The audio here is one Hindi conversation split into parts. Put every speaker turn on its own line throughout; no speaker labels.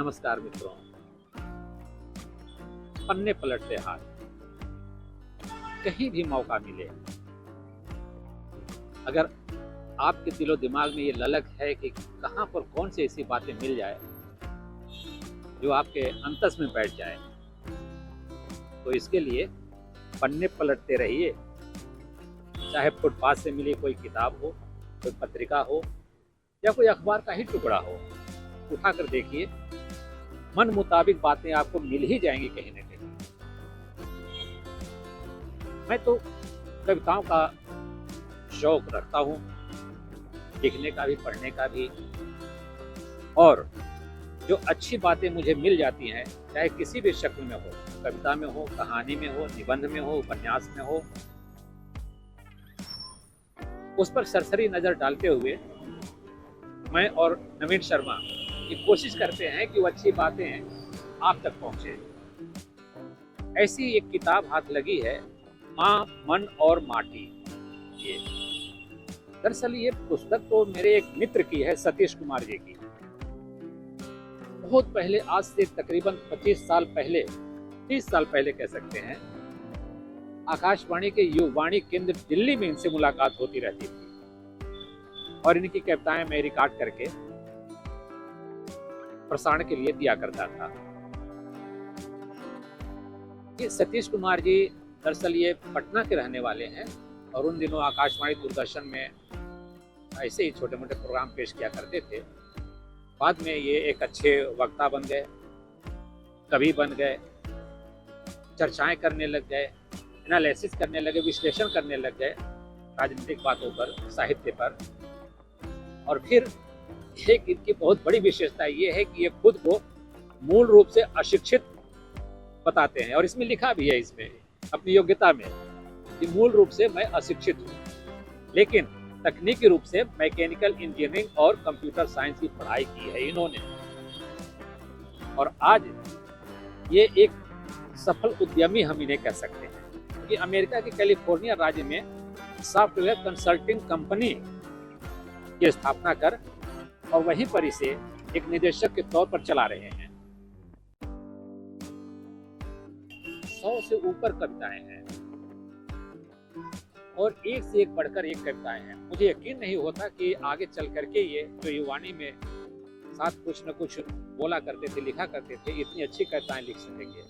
नमस्कार मित्रों। पन्ने पलटते हाथ, कहीं भी मौका मिले, अगर आपके दिलो दिमाग में ये ललक है कि कहाँ पर कौन सी ऐसी बातें मिल जाए जो आपके अंतस में बैठ जाए, तो इसके लिए पन्ने पलटते रहिए। चाहे फुटपाथ से मिली कोई किताब हो, कोई पत्रिका हो या कोई अखबार का ही टुकड़ा हो, उठाकर देखिए, मन मुताबिक बातें आपको मिल ही जाएंगी कहीं न कहीं। मैं तो कविताओं का शौक रखता हूँ, लिखने का भी, पढ़ने का भी, और जो अच्छी बातें मुझे मिल जाती हैं, चाहे किसी भी शक्ल में हो, कविता में हो, कहानी में हो, निबंध में हो, उपन्यास में हो, उस पर सरसरी नजर डालते हुए मैं और नवीन शर्मा ये कोशिश करते हैं कि वो अच्छी बातें आप तक पहुंचे। ऐसी एक किताब हाथ लगी है, माँ, मन और माटी। ये दरअसल ये पुस्तक तो मेरे एक मित्र की है, सतीश कुमार जी की। बहुत पहले, आज से तकरीबन 25 साल पहले, 30 साल पहले कह सकते हैं, आकाशवाणी के युवाणी केंद्र दिल्ली में इनसे मुलाकात होती रहती थी और इनकी कविताएं मैं रिकॉर्ड करके प्रसारण के लिए दिया करता था। ये सतीश कुमार जी दरअसल ये पटना के रहने वाले हैं और उन दिनों आकाशवाणी दूरदर्शन में ऐसे ही छोटे मोटे प्रोग्राम पेश किया करते थे। बाद में ये एक अच्छे वक्ता बन गए, कवि बन गए, चर्चाएं करने लग गए, एनालिसिस करने लगे, विश्लेषण करने लग गए राजनीतिक बातों पर, साहित्य पर। और फिर एक इनकी बहुत बड़ी विशेषता ये है कि ये खुद को मूल रूप से अशिक्षित बताते हैं और इसमें लिखा भी है, इसमें अपनी योग्यता में, कि मूल रूप से मैं अशिक्षित हूँ, लेकिन तकनीकी रूप से मैकेनिकल इंजीनियरिंग और कंप्यूटर साइंस की पढ़ाई की है इन्होंने। और आज ये एक सफल उद्यमी हम इन्हें कह सकते हैं कि अमेरिका के कैलिफोर्निया राज्य में सॉफ्टवेयर कंसल्टिंग कंपनी की स्थापना कर और वहीं पर इसे एक निदेशक के तौर पर चला रहे हैं। 100 से ऊपर कविताएं हैं और एक से एक बढ़कर एक कविताएं हैं। मुझे यकीन नहीं होता कि आगे चल करके ये जो युवाणी में साथ कुछ न कुछ बोला करते थे, लिखा करते थे, इतनी अच्छी कविताएं लिख सकेंगे,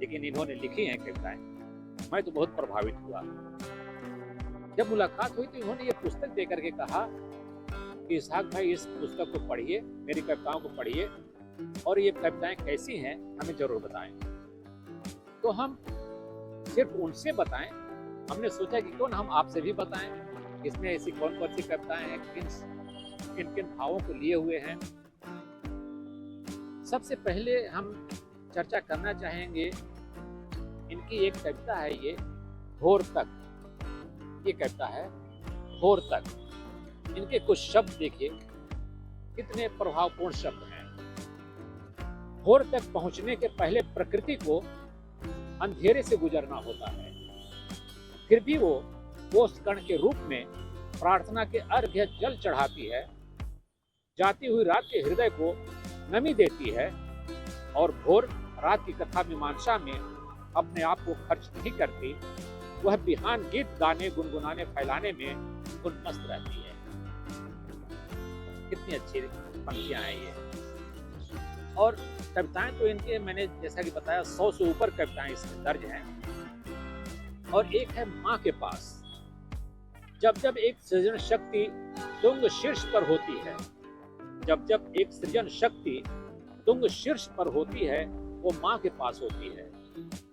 लेकिन इन्होंने लिखी हैं कविताएं। मैं तो बहुत प्रभावित हुआ। जब मुलाकात हुई तो इन्होंने ये पुस्तक दे करके कहा कि इसहाक भाई, इस पुस्तक को पढ़िए, मेरी कविताओं को पढ़िए और ये कविताएं कैसी हैं हमें जरूर बताएं। तो हम सिर्फ उनसे बताएं, हमने सोचा कि क्यों हम आपसे भी बताएं, इसमें ऐसी कौन कौन सी कविताएं हैं, किन किन भावों को लिए हुए हैं। सबसे पहले हम चर्चा करना चाहेंगे, इनकी एक कविता है ये, भोर तक। ये कविता है भोर तक। इनके कुछ शब्द देखिए, कितने प्रभावपूर्ण शब्द हैं। भोर तक पहुंचने के पहले प्रकृति को अंधेरे से गुजरना होता है, फिर भी वो ओस कण के रूप में प्रार्थना के अर्घ्य जल चढ़ाती है, जाती हुई रात के हृदय को नमी देती है और भोर रात की कथा मीमांसा में अपने आप को खर्च नहीं करती। वह बिहान गीत गाने, गुनगुनाने, फैलाने में उन्मस्त रहती है। कितनी अच्छी पंक्तियां हैं ये। और कविताएं तो इनके, मैंने जैसा कि बताया, 100 से ऊपर कविताएं इसमें दर्ज हैं। और एक है माँ के पास। जब जब एक सृजन शक्ति तुंग शीर्ष पर होती है, जब जब एक सृजन शक्ति तुंग शीर्ष पर होती है, वो माँ के पास होती है।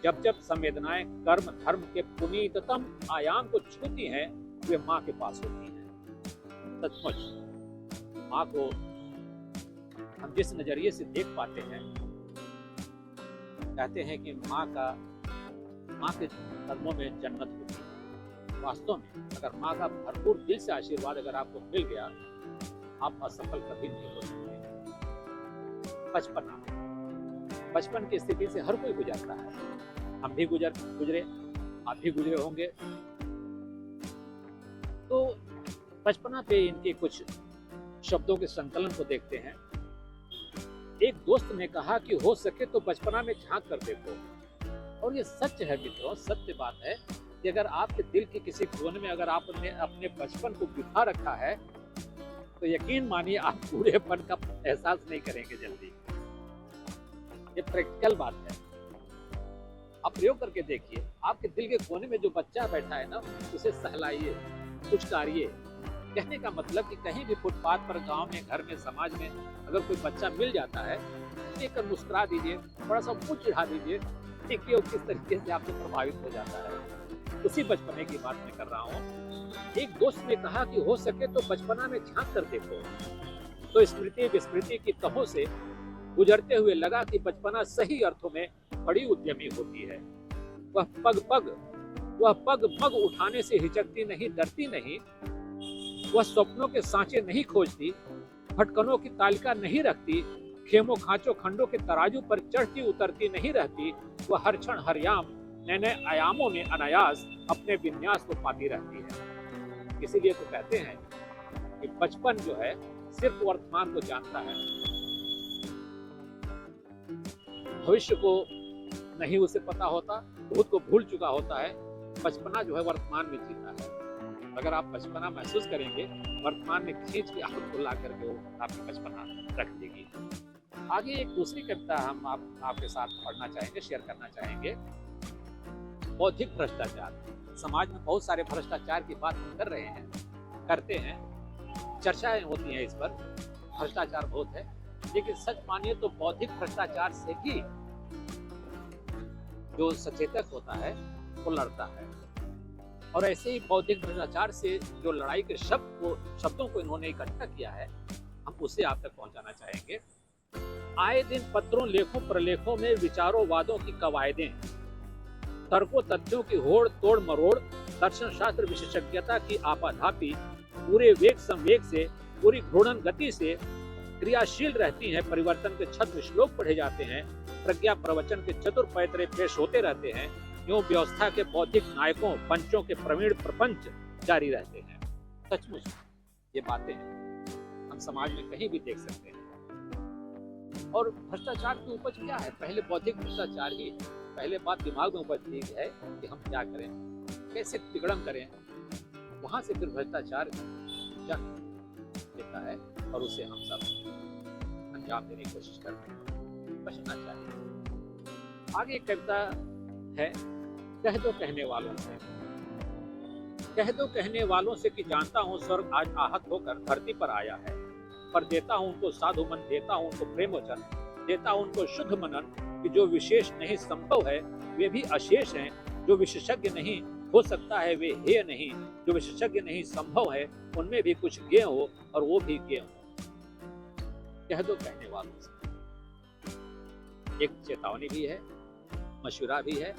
जब जब संवेदनाएं कर्म धर्म के पुनीततम आयाम को छूती हैं, वे माँ के पास होती हैं। सचमुच माँ को हम जिस नजरिए से देख पाते हैं, कहते हैं कि माँ के कदमों में जन्नत होती है। वास्तव में अगर माँ का भरपूर दिल से आशीर्वाद अगर आपको मिल गया, आप असफल कभी नहीं हो सकते। बचपन की स्थिति से हर कोई गुजरता है, हम भी गुजरे, आप भी गुजरे होंगे। तो बचपना पे इनके कुछ शब्दों के संकलन को देखते हैं। एक दोस्त ने कहा कि हो सके तो बचपना में झांक कर देखो। और ये सच है मित्रों, सत्य बात है कि अगर आपके दिल के किसी कोने में अगर आपने अपने बचपन को बिठा रखा है तो यकीन मानिए आप बूढ़ेपन का एहसास नहीं करेंगे जल्दी। ये प्रैक्टिकल बात है। आप प्रयोग करके देखिए, आपके दिल के कोने में जो बच्चा बैठा है ना, उसे सहलाइए, पुचकारिए। कहने का मतलब कि कहीं भी फुटपाथ पर, गांव में, घर में, समाज में अगर कोई बच्चा मिल जाता है, देखकर मुस्कुरा दीजिए, थोड़ा सा मुंह चिढ़ा दीजिए। देखिए वो किस तरीके से आपसे प्रभावित हो जाता है। उसी बचपने की बात मैं कर रहा हूँ। एक दोस्त ने कहा कि हो सके तो बचपना में झांक कर देखो। तो स्मृति विस्मृति की तहों से गुजरते हुए लगा कि बचपना सही अर्थों में बड़ी उद्यमी होती है। वह पग पग उठाने से हिचकती नहीं, डरती नहीं। वह स्वप्नों के सांचे नहीं खोजती, भटकनों की तालिका नहीं रखती, खेमों खांचों खंडों के तराजू पर चढ़ती उतरती नहीं रहती। वह हर क्षण हर याम नए नए आयामों में अनायास अपने विन्यास को पाती रहती है। इसीलिए तो कहते हैं कि बचपन जो है सिर्फ वर्तमान को जानता है, भविष्य को नहीं उसे पता होता, भूत को भूल चुका होता है। बचपना जो है वर्तमान में जीता है। अगर आप बचपना महसूस करेंगे, वर्तमान में खींच के आपको ला करके वो आपकी बचपना रख देगी। आगे एक दूसरी कविता हम आपके साथ पढ़ना चाहेंगे, शेयर करना चाहेंगे। बौद्धिक भ्रष्टाचार। समाज में बहुत सारे भ्रष्टाचार की बात हम कर रहे हैं, करते हैं, चर्चाएं होती हैं इस पर, भ्रष्टाचार बहुत है। लेकिन सच मानिए तो बौद्धिक भ्रष्टाचार से भी जो सचेतक होता है वो लड़ता है। और ऐसे ही बौद्धिक भ्रष्टाचार से जो लड़ाई के शब्दों को इन्होंने इकट्ठा किया है, हम उसे आप तक पहुंचाना चाहेंगे। आए दिन पत्रों लेखों प्रलेखों में विचारों वादों की कवायदें, तर्कों तथ्यों की होड़ तोड़ मरोड़, दर्शन शास्त्र विशेषज्ञता की आपाधापी पूरे वेग संवेग से, पूरी घूर्णन गति से क्रियाशील रहती हैं। परिवर्तन के छद्म श्लोक पढ़े जाते हैं, प्रज्ञा प्रवचन के चतुर पैतरे पेश होते रहते हैं। यूं व्यवस्था के बौद्धिक नायकों पंचों के प्रवीण प्रपंच जारी रहते हैं। सचमुच ये बातें हम समाज में कहीं भी देख सकते हैं। और भ्रष्टाचार की उपज क्या है? पहले बौद्धिक भ्रष्टाचार ही। पहले बात दिमाग में उपजती है कि हम क्या करें, कैसे तिगड़म करें, वहां से फिर भ्रष्टाचार जन्म लेता है और उसे हम सब अंजाम देने की कोशिश करते हैं। बचना चाहिए। आगे एक कविता है, कह दो कहने वालों से। कह दो कहने वालों से कि जानता हूँ स्वर्ग आज आहत होकर धरती पर आया है, पर देता हूँ उनको साधु मन, देता हूँ उनको प्रेम वचन, देता हूँ उनको शुद्ध मनन कि जो विशेष नहीं संभव है वे भी अशेष हैं, जो विशेषज्ञ नहीं हो सकता है वे हेय नहीं, जो विशेषज्ञ नहीं संभव है उनमें भी कुछ ज्ञ हो और वो भी ज्ञ हो। कह दो कहने वालों से। एक चेतावनी भी है, मशवरा भी है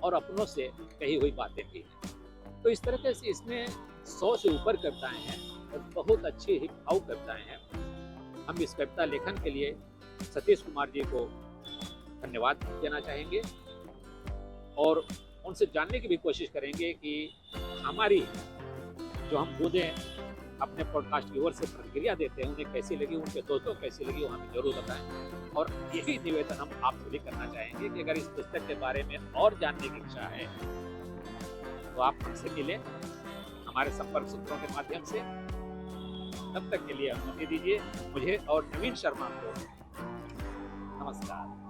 और अपनों से कही हुई बातें भी हैं। तो इस तरीके से इसमें 100 से ऊपर कविताएं हैं और बहुत अच्छी ही भाव कविताएं हैं। हम इस कविता लेखन के लिए सतीश कुमार जी को धन्यवाद देना चाहेंगे और उनसे जानने की भी कोशिश करेंगे कि हमारी जो हम बूंदें अपने पॉडकास्ट व्यूअर से प्रतिक्रिया देते हैं उन्हें कैसी लगी, उनके दोस्तों को कैसी लगी, वो हमें जरूर बताएं। और यही निवेदन हम आपसे भी करना चाहेंगे कि अगर इस पुस्तक के बारे में और जानने की इच्छा है तो आप हमसे मिलें हमारे संपर्क सूत्रों के माध्यम से। तब तक के लिए अनुमति दीजिए मुझे और नवीन शर्मा को। नमस्कार।